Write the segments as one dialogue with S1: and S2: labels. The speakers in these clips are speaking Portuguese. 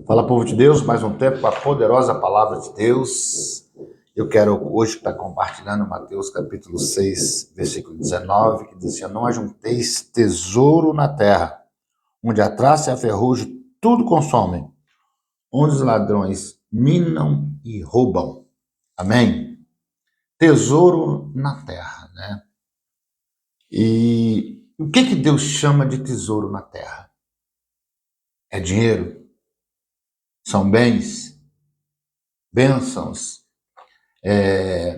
S1: Fala, povo de Deus, mais um tempo com a poderosa palavra de Deus. Eu quero hoje estar compartilhando Mateus capítulo 6, versículo 19, que diz assim: não ajunteis tesouro na terra, onde a traça e a ferrugem tudo consomem, onde os ladrões minam e roubam. Amém? Tesouro na terra, né? E o que Deus chama de tesouro na terra? É dinheiro? São bens? Bênçãos?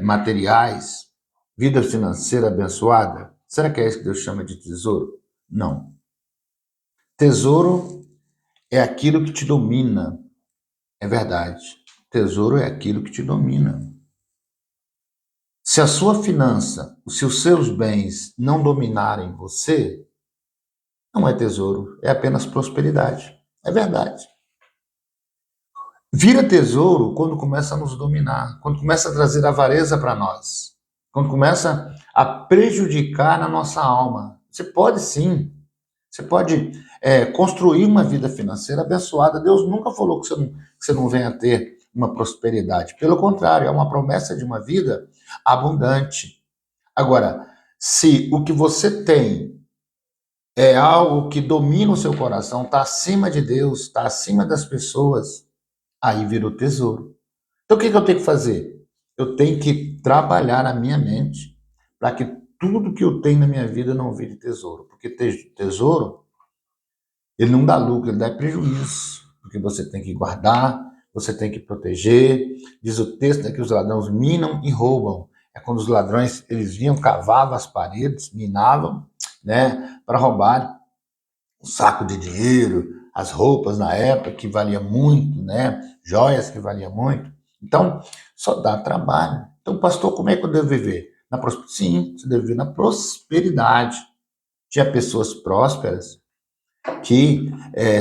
S1: Materiais, vida financeira abençoada? Será que é isso que Deus chama de tesouro? Não. Tesouro é aquilo que te domina. É verdade. Tesouro é aquilo que te domina. Se a sua finança, se os seus bens não dominarem você, não é tesouro, é apenas prosperidade. É verdade. Vira tesouro quando começa a nos dominar, quando começa a trazer avareza para nós, quando começa a prejudicar na nossa alma. Você pode sim, você pode construir uma vida financeira abençoada. Deus nunca falou que você não venha a ter uma prosperidade. Pelo contrário, é uma promessa de uma vida abundante. Agora, se o que você tem é algo que domina o seu coração, está acima de Deus, está acima das pessoas, aí virou tesouro. Então o que eu tenho que fazer? Eu tenho que trabalhar a minha mente para que tudo que eu tenho na minha vida não vire tesouro. Porque tesouro, ele não dá lucro, ele dá prejuízo. Porque você tem que guardar, você tem que proteger. Diz o texto, né, que os ladrões minam e roubam. É quando os ladrões, eles vinham, cavavam as paredes, minavam, né, para roubar um saco de dinheiro, as roupas na época que valia muito, né? Joias que valia muito. Então, só dá trabalho. Então, pastor, como é que eu devo viver? Sim, você deve viver na prosperidade. Tinha pessoas prósperas que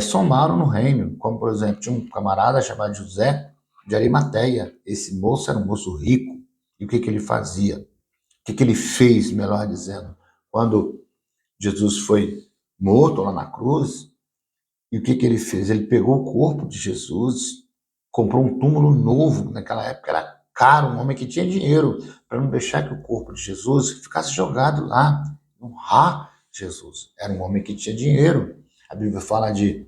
S1: somaram no reino, como, por exemplo, tinha um camarada chamado José de Arimateia. Esse moço era um moço rico. E o que ele fazia? O que ele fez, melhor dizendo? Quando Jesus foi morto lá na cruz, e o que ele fez? Ele pegou o corpo de Jesus, comprou um túmulo novo, naquela época era caro, um homem que tinha dinheiro, para não deixar que o corpo de Jesus ficasse jogado lá, honrar Jesus. Era um homem que tinha dinheiro. A Bíblia fala de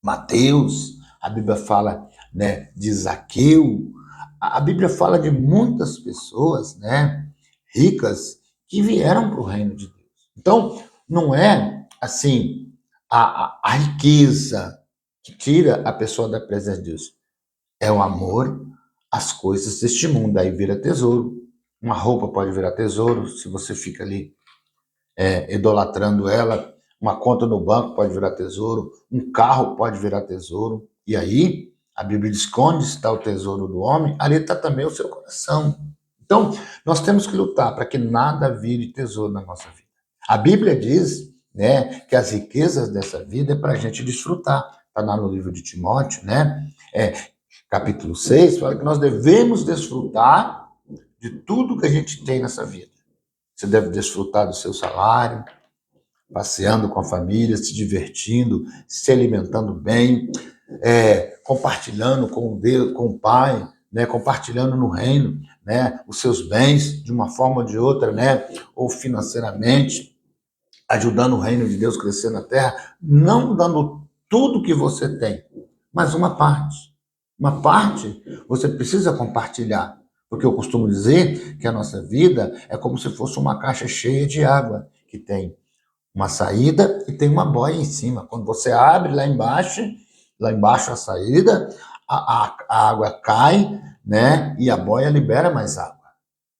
S1: Mateus, a Bíblia fala, né, de Zaqueu, a Bíblia fala de muitas pessoas, né, ricas que vieram para o reino de Deus. Então, não é assim a riqueza que tira a pessoa da presença de Deus. É o amor às coisas deste mundo. Aí vira tesouro. Uma roupa pode virar tesouro se você fica ali idolatrando ela. Uma conta no banco pode virar tesouro. Um carro pode virar tesouro. E aí, a Bíblia diz: onde está o tesouro do homem, ali está também o seu coração. Então, nós temos que lutar para que nada vire tesouro na nossa vida. A Bíblia diz, né, que as riquezas dessa vida é para a gente desfrutar. Está lá no livro de Timóteo, né? Capítulo 6, fala que nós devemos desfrutar de tudo que a gente tem nessa vida. Você deve desfrutar do seu salário, passeando com a família, se divertindo, se alimentando bem, compartilhando com Deus, com o Pai, né, compartilhando no reino, né, os seus bens de uma forma ou de outra, né, ou financeiramente, ajudando o reino de Deus a crescer na terra, não dando tudo que você tem, mas uma parte. Uma parte você precisa compartilhar, porque eu costumo dizer que a nossa vida é como se fosse uma caixa cheia de água, que tem uma saída e tem uma boia em cima. Quando você abre lá embaixo a saída, a água cai, né? E a boia libera mais água.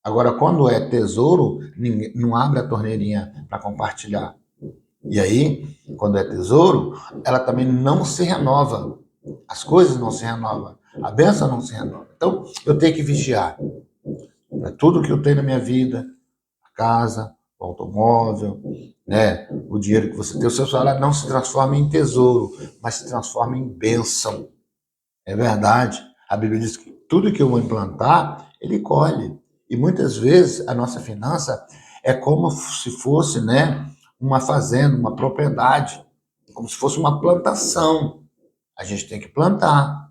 S1: Agora, quando é tesouro, não abre a torneirinha para compartilhar. E aí, quando é tesouro, ela também não se renova. As coisas não se renovam. A bênção não se renova. Então, eu tenho que vigiar. Para tudo que eu tenho na minha vida, a casa, o automóvel, né, o dinheiro que você tem, o seu salário não se transforma em tesouro, mas se transforma em bênção. É verdade. A Bíblia diz que tudo que eu vou implantar, ele colhe. E muitas vezes a nossa finança é como se fosse, né, uma fazenda, uma propriedade, como se fosse uma plantação. A gente tem que plantar.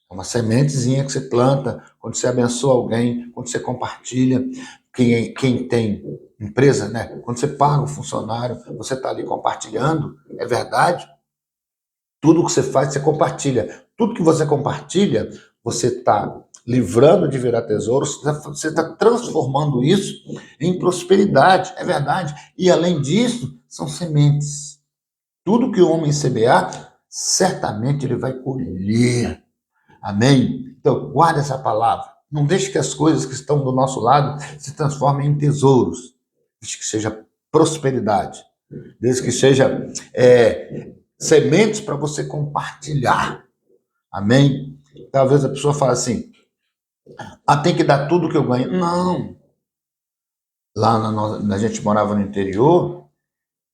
S1: É uma sementezinha que você planta, quando você abençoa alguém, quando você compartilha. Quem tem empresa, né? Quando você paga o funcionário, você está ali compartilhando, é verdade. Tudo que você faz, você compartilha. Tudo que você compartilha, você está livrando de virar tesouro, você está transformando isso em prosperidade, é verdade. E além disso, são sementes. Tudo que o homem semear, certamente ele vai colher. Amém? Então, guarda essa palavra. Não deixe que as coisas que estão do nosso lado se transformem em tesouros. Desde que seja prosperidade. Desde que seja sementes para você compartilhar. Amém? Talvez a pessoa fale assim, tem que dar tudo que eu ganho. Não. Lá a gente morava no interior,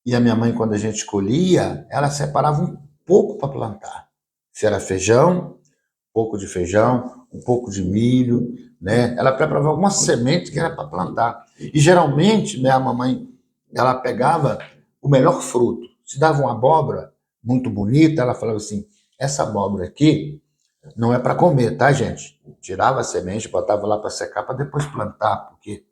S1: e a minha mãe, quando a gente colhia, ela separava um pouco para plantar. Se era feijão, pouco de feijão, um pouco de milho, né? Ela preparava algumas sementes que era para plantar. E geralmente, né, a mamãe, ela pegava o melhor fruto. Se dava uma abóbora muito bonita, ela falava assim, essa abóbora aqui não é para comer, tá, gente? Tirava a semente, botava lá para secar, para depois plantar, porque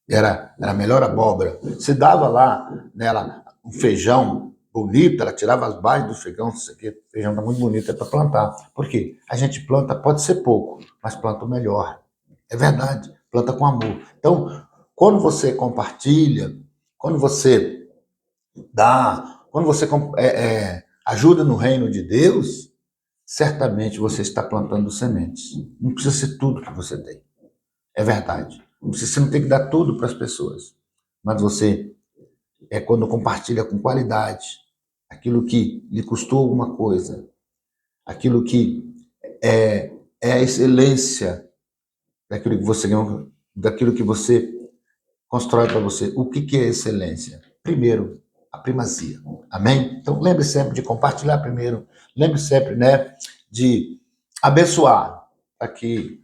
S1: era a melhor abóbora. Se dava lá nela um feijão bonito, ela tirava as bases do feijão, isso aqui, o feijão está muito bonito, é para plantar. Por quê? A gente planta, pode ser pouco, mas planta o melhor. É verdade, planta com amor. Então, quando você compartilha, quando você dá, quando você ajuda no reino de Deus, certamente você está plantando sementes. Não precisa ser tudo que você tem. É verdade. Você não tem que dar tudo para as pessoas, mas você quando compartilha com qualidade aquilo que lhe custou alguma coisa, aquilo que é a excelência daquilo que você ganhou, daquilo que você constrói para você. O que é excelência? Primeiro, a primazia. Amém? Então lembre sempre de compartilhar primeiro, lembre sempre, né, de abençoar, para que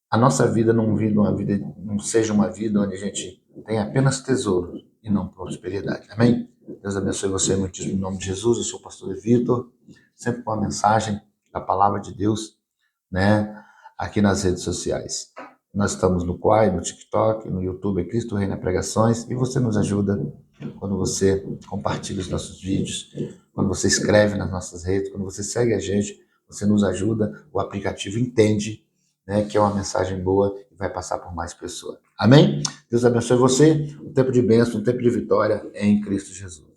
S1: a nossa vida não seja uma vida onde a gente tem apenas tesouro e não prosperidade. Amém? Deus abençoe você muito em nome de Jesus. Eu sou o pastor Vitor, sempre com a mensagem da palavra de Deus, né, aqui nas redes sociais. Nós estamos no Quai, no TikTok, no YouTube, Cristo Reina Pregações, e você nos ajuda quando você compartilha os nossos vídeos, quando você escreve nas nossas redes, quando você segue a gente, você nos ajuda, o aplicativo entende, né, que é uma mensagem boa e vai passar por mais pessoas. Amém? Deus abençoe você, um tempo de bênção, um tempo de vitória em Cristo Jesus.